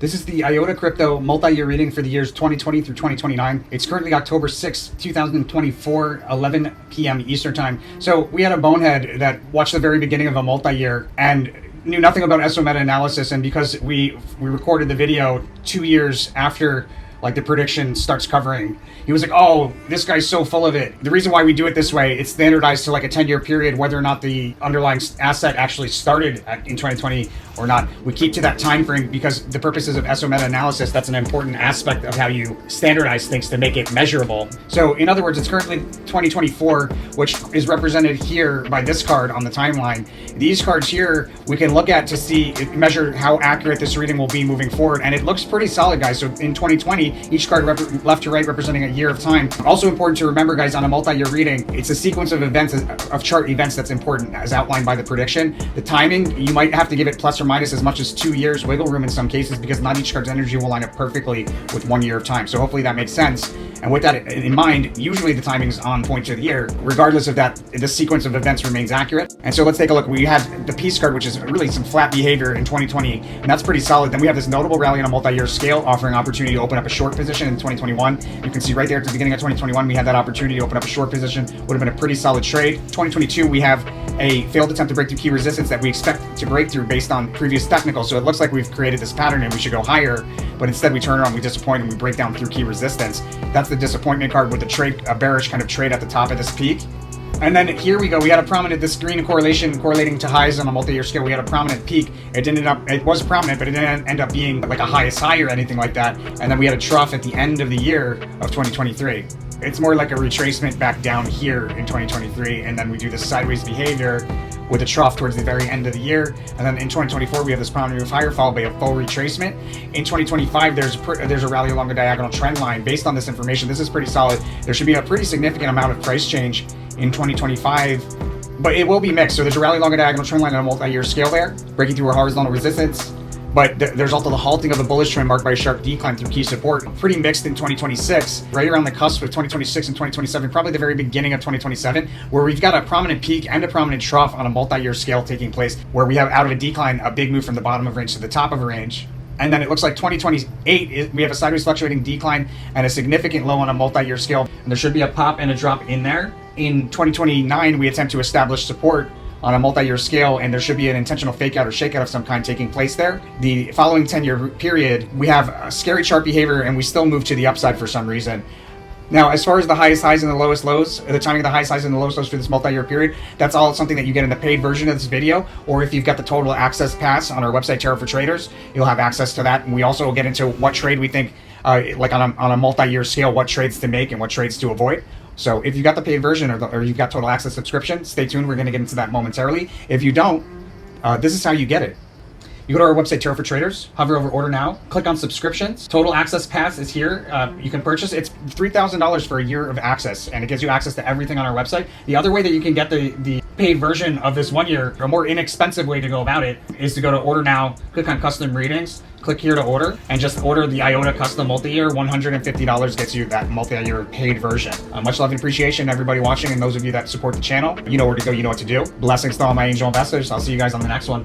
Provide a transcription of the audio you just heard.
This is the IOTA crypto multi-year reading for the years 2020 through 2029. It's currently October 6th, 2024, 11 p.m. Eastern time. So we had a bonehead that watched the very beginning of a multi-year and knew nothing about SO meta-analysis, and because we recorded the video 2 years after like the prediction starts covering, he was like, oh, this guy's so full of it. The reason why we do it this way, it's standardized to like a 10-year period, whether or not the underlying asset actually started in 2020 or not. We keep to that time frame because the purposes of SO meta-analysis, that's an important aspect of how you standardize things to make it measurable. So in other words, it's currently 2024, which is represented here by this card on the timeline. These cards here, we can look at to see, measure how accurate this reading will be moving forward. And it looks pretty solid, guys. So in 2020, each card left to right representing a year of time. Also important to remember, guys, on a multi-year reading, it's a sequence of events, of chart events that's important as outlined by the prediction. The timing, you might have to give it plus or minus as much as 2 years wiggle room in some cases, because not each card's energy will line up perfectly with 1 year of time. So hopefully that makes sense. And with that in mind, usually the timing is on point to the year. Regardless of that, the sequence of events remains accurate. And so let's take a look. We have the peace card, which is really some flat behavior in 2020, and that's pretty solid. Then we have this notable rally on a multi-year scale, offering opportunity to open up a short position in 2021. You can see right there at the beginning of 2021, we had that opportunity to open up a short position. Would have been a pretty solid trade. 2022, we have a failed attempt to break through key resistance that we expect to break through based on previous technicals. So it looks like we've created this pattern and we should go higher, but instead we turn around, we disappoint, and we break down through key resistance. That's the disappointment card with the trade, a bearish kind of trade at the top of this peak. And then here we go. We had a prominent, this green correlation correlating to highs on a multi-year scale. We had a prominent peak. It was prominent, but it didn't end up being like a highest high or anything like that. And then we had a trough at the end of the year of 2023. It's more like a retracement back down here in 2023. And then we do this sideways behavior with a trough towards the very end of the year. And then in 2024, we have this prominent move higher, followed by a full retracement. In 2025, there's a rally along the diagonal trend line. Based on this information, this is pretty solid. There should be a pretty significant amount of price change in 2025, but it will be mixed. So there's a rally along a diagonal trend line on a multi-year scale there, breaking through a horizontal resistance. But there's also the halting of the bullish trend marked by a sharp decline through key support. Pretty mixed in 2026, right around the cusp of 2026 and 2027, probably the very beginning of 2027, where we've got a prominent peak and a prominent trough on a multi-year scale taking place, where we have out of a decline, a big move from the bottom of range to the top of a range. And then it looks like 2028, we have a sideways fluctuating decline and a significant low on a multi-year scale. And there should be a pop and a drop in there. In 2029, we attempt to establish support on a multi-year scale, and there should be an intentional fake out or shakeout of some kind taking place there. The following 10-year period, we have a scary chart behavior, and we still move to the upside for some reason. Now, as far as the highest highs and the lowest lows, the timing of the highest highs and the lowest lows for this multi-year period, that's all something that you get in the paid version of this video, or if you've got the total access pass on our website, Tarot for Traders, you'll have access to that. And we also will get into what trade we think, like on a multi-year scale, what trades to make and what trades to avoid. So if you've got the paid version or you've got total access subscription, stay tuned. We're going to get into that momentarily. If you don't, this is how you get it. You go to our website, Tarot for Traders, hover over Order Now, click on Subscriptions. Total Access Pass is here. You can purchase, it's $3,000 for a year of access, and it gives you access to everything on our website. The other way that you can get the paid version of this 1 year, a more inexpensive way to go about it, is to go to Order Now, click on Custom Readings, click here to order, and just order the IOTA Custom Multi-Year. $150 gets you that multi-year paid version. Much love and appreciation, everybody watching, and those of you that support the channel. You know where to go, you know what to do. Blessings to all my angel investors. I'll see you guys on the next one.